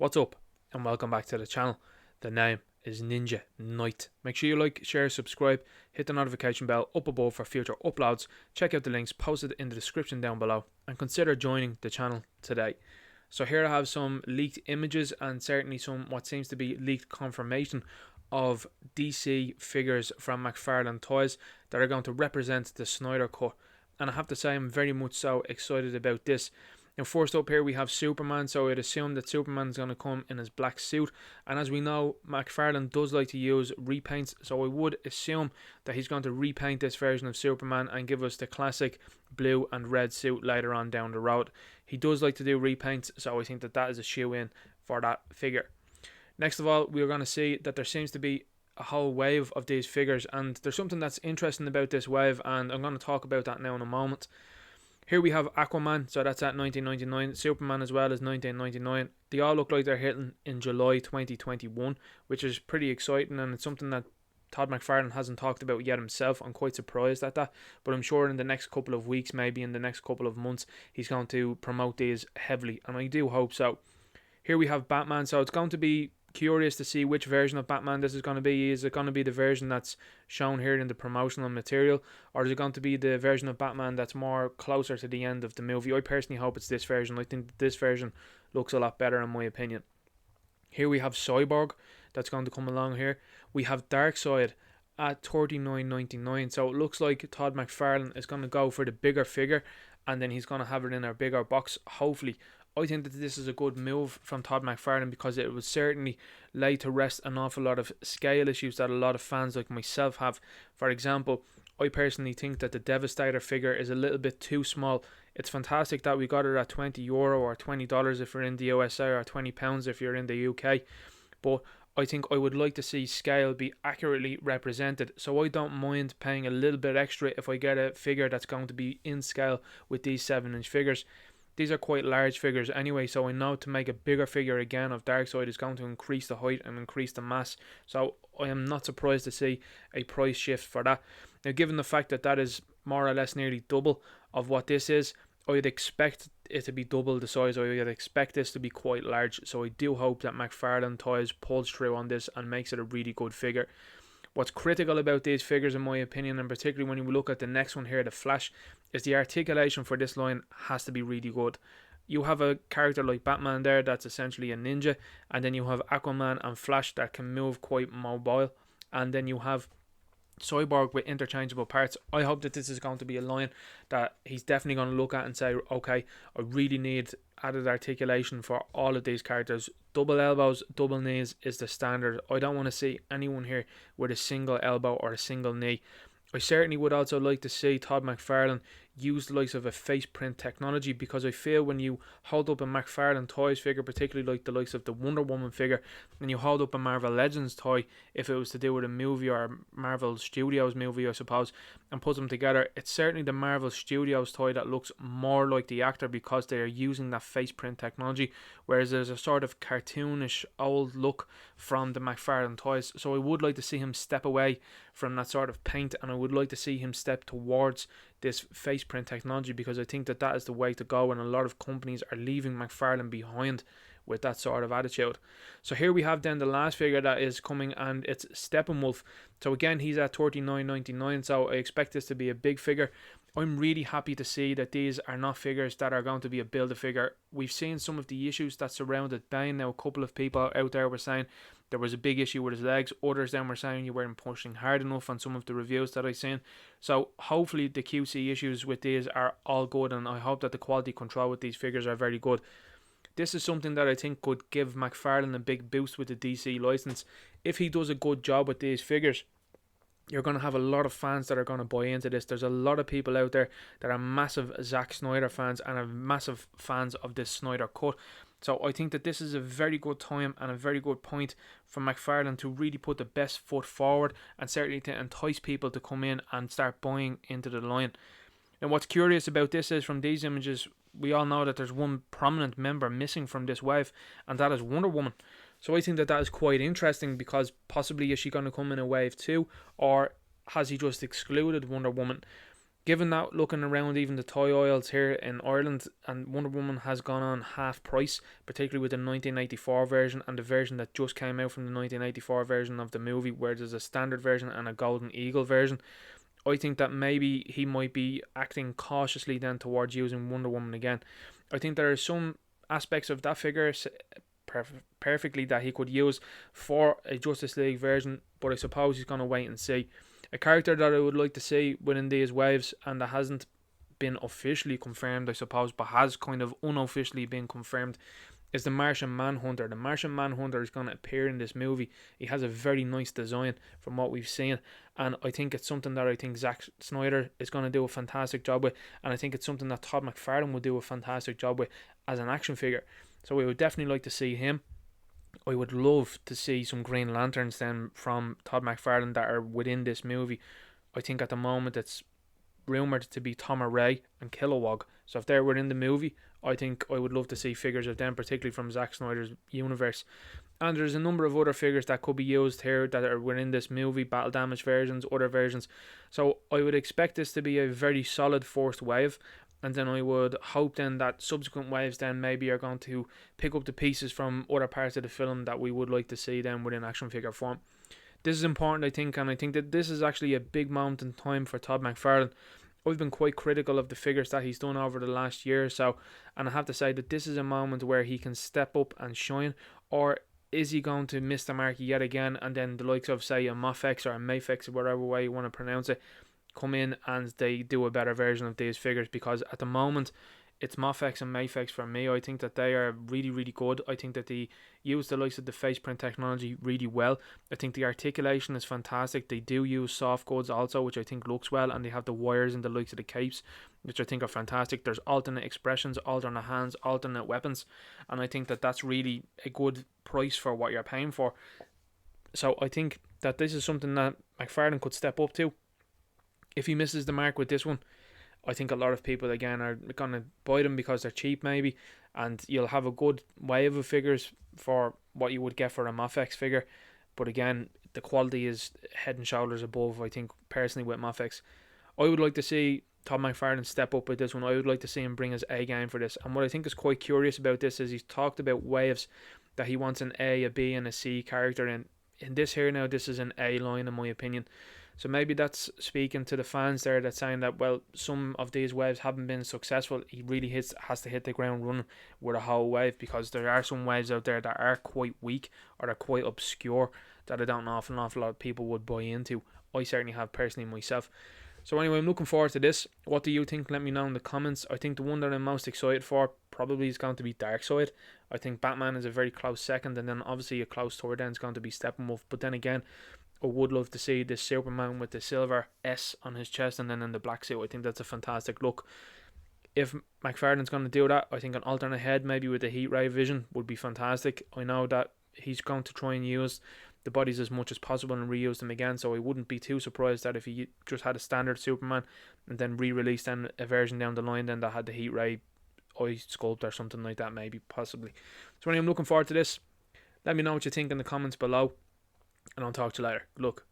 What's up and welcome back to the channel. The name is Ninja Knight. Make sure you like, share, subscribe, hit the notification bell up above for future uploads. Check out the links posted in the description down below and consider joining the channel today. So here I have some leaked images and certainly some what seems to be leaked confirmation of DC figures from Mcfarlane Toys that are going to represent the Snyder Cut. And I have to say I'm very much so excited about this. Now first up here we have Superman, so I'd assume that Superman's going to come in his black suit, and as we know Mcfarlane does like to use repaints, so I would assume that he's going to repaint this version of Superman and give us the classic blue and red suit later on down the road. He does like to do repaints, so I think that that is a shoe-in for that figure. Next of all, we're going to see that there seems to be a whole wave of these figures, and there's something that's interesting about this wave, and I'm going to talk about that now in a moment. Here we have Aquaman, so that's at 1999. Superman as well as 1999. They all look like they're hitting in July 2021, which is pretty exciting, and it's something that Todd McFarlane hasn't talked about yet himself. I'm quite surprised at that, but I'm sure in the next couple of weeks, maybe in the next couple of months, he's going to promote these heavily, and I do hope so. Here we have Batman, so it's going to be curious to see which version of Batman this is going to be. Is it going to be the version that's shown here in the promotional material, or is it going to be the version of Batman that's more closer to the end of the movie? I personally hope it's this version. I think this version looks a lot better in my opinion. Here we have Cyborg that's going to come along here. We have Darkseid at $39.99, so it looks like Todd McFarlane is going to go for the bigger figure and then he's going to have it in a bigger box, hopefully. I think that this is a good move from Todd McFarlane because it would certainly lay to rest an awful lot of scale issues that a lot of fans like myself have. For example, I personally think that the Devastator figure is a little bit too small. It's fantastic that we got it at €20 or $20 if you're in the USA, or £20 if you're in the UK, but I think I would like to see scale be accurately represented, so I don't mind paying a little bit extra if I get a figure that's going to be in scale with these 7-inch figures. These are quite large figures anyway, so I know to make a bigger figure again of Darkseid is going to increase the height and increase the mass, so I am not surprised to see a price shift for that. Now given the fact that that is more or less nearly double of what this is, I'd expect it to be double the size. I'd expect this to be quite large, so I do hope that Mcfarlane Toys pulls through on this and makes it a really good figure. What's critical about these figures in my opinion, and particularly when you look at the next one here, the Flash, is the articulation for this line has to be really good. You have a character like Batman there that's essentially a ninja, and then you have Aquaman and Flash that can move quite mobile, and then you have Cyborg with interchangeable parts. I hope that this is going to be a line that he's definitely going to look at and say, okay, I really need added articulation for all of these characters. Double elbows, double knees is the standard. I don't want to see anyone here with a single elbow or a single knee. I certainly would also like to see Todd McFarlane use the likes of a face print technology, because I feel when you hold up a McFarlane Toys figure, particularly like the likes of the Wonder Woman figure, and you hold up a Marvel Legends toy, if it was to do with a movie or a Marvel Studios movie I suppose, and put them together, it's certainly the Marvel Studios toy that looks more like the actor because they are using that face print technology, whereas there's a sort of cartoonish old look from the McFarlane Toys. So I would like to see him step away from that sort of paint, and I would like to see him step towards this face print technology, because I think that that is the way to go, and a lot of companies are leaving McFarlane behind with that sort of attitude. So here we have then the last figure that is coming, and it's Steppenwolf. So again, he's at $39.99, so I expect this to be a big figure. I'm really happy to see that these are not figures that are going to be a build-a-figure. We've seen some of the issues that surrounded Bane. Now a couple of people out there were saying there was a big issue with his legs. Others then were saying you weren't pushing hard enough on some of the reviews that I've seen. So hopefully the QC issues with these are all good, and I hope that the quality control with these figures are very good. This is something that I think could give McFarlane a big boost with the DC license. If he does a good job with these figures, you're going to have a lot of fans that are going to buy into this. There's a lot of people out there that are massive Zack Snyder fans and are massive fans of this Snyder Cut. So I think that this is a very good time and a very good point for McFarlane to really put the best foot forward, and certainly to entice people to come in and start buying into the line. And what's curious about this is, from these images, we all know that there's one prominent member missing from this wave, and that is Wonder Woman. So I think that that is quite interesting, because possibly is she going to come in a wave 2, or has he just excluded Wonder Woman? Given that, looking around even the toy aisles here in Ireland, and Wonder Woman has gone on half price, particularly with the 1984 version and the version that just came out from the 1984 version of the movie, where there's a standard version and a Golden Eagle version. I think that maybe he might be acting cautiously then towards using Wonder Woman again. I think there are some aspects of that figure perfectly that he could use for a Justice League version, but I suppose he's going to wait and see. A character that I would like to see within these waves, and that hasn't been officially confirmed, I suppose, but has kind of unofficially been confirmed, is the Martian Manhunter. The Martian Manhunter is going to appear in this movie. He has a very nice design from what we've seen, and I think it's something that I think Zack Snyder is going to do a fantastic job with, and I think it's something that Todd McFarlane will do a fantastic job with as an action figure. So we would definitely like to see him. I would love to see some Green Lanterns then from Todd McFarlane that are within this movie. I think at the moment it's rumoured to be Tom Ray and Kilowog. So if they're within the movie, I think I would love to see figures of them, particularly from Zack Snyder's universe. And there's a number of other figures that could be used here that are within this movie, battle damage versions, other versions. So I would expect this to be a very solid first wave. And then I would hope then that subsequent waves then maybe are going to pick up the pieces from other parts of the film that we would like to see then within action figure form. This is important, I think, and I think that this is actually a big moment in time for Todd McFarlane. I've been quite critical of the figures that he's done over the last year or so, and I have to say that this is a moment where he can step up and shine, or is he going to miss the mark yet again, and then the likes of, say, a Mafex or a Mayfex, or whatever way you want to pronounce it, come in and they do a better version of these figures? Because at the moment it's Mafex and Mayfex for me. I think that they are really, really good. I think that they use the likes of the face print technology really well. I think the articulation is fantastic. They do use soft goods also, which I think looks well, and they have the wires and the likes of the capes, which I think are fantastic. There's alternate expressions, alternate hands, alternate weapons, and I think that that's really a good price for what you're paying for. So I think that this is something that McFarlane could step up to. If he misses the mark with this one, I think a lot of people again are going to buy them because they're cheap maybe, and you'll have a good wave of figures for what you would get for a Mafex figure. But again, the quality is head and shoulders above, I think, personally, with Mafex. I would like to see Todd McFarlane step up with this one. I would like to see him bring his A game for this. And what I think is quite curious about this is he's talked about waves, that he wants an A, a B and a C character. And in this here now, this is an A line in my opinion. So maybe that's speaking to the fans there, that's saying that, well, some of these waves haven't been successful. He really has to hit the ground running with a whole wave, because there are some waves out there that are quite weak or they're quite obscure that I don't know if an awful lot of people would buy into. I certainly have personally myself. So anyway, I'm looking forward to this. What do you think? Let me know in the comments. I think the one that I'm most excited for probably is going to be Darkseid. I think Batman is a very close second, and then obviously a close third then is going to be Steppenwolf. But then again, I would love to see this Superman with the silver S on his chest and then in the black suit. I think that's a fantastic look. If McFarlane's going to do that, I think an alternate head maybe with the heat ray vision would be fantastic. I know that he's going to try and use the bodies as much as possible and reuse them again, so I wouldn't be too surprised that if he just had a standard Superman and then re-released then a version down the line then that had the heat ray eye sculpt or something like that, maybe, possibly. So anyway, I'm looking forward to this. Let me know what you think in the comments below, and I'll talk to you later. Good luck.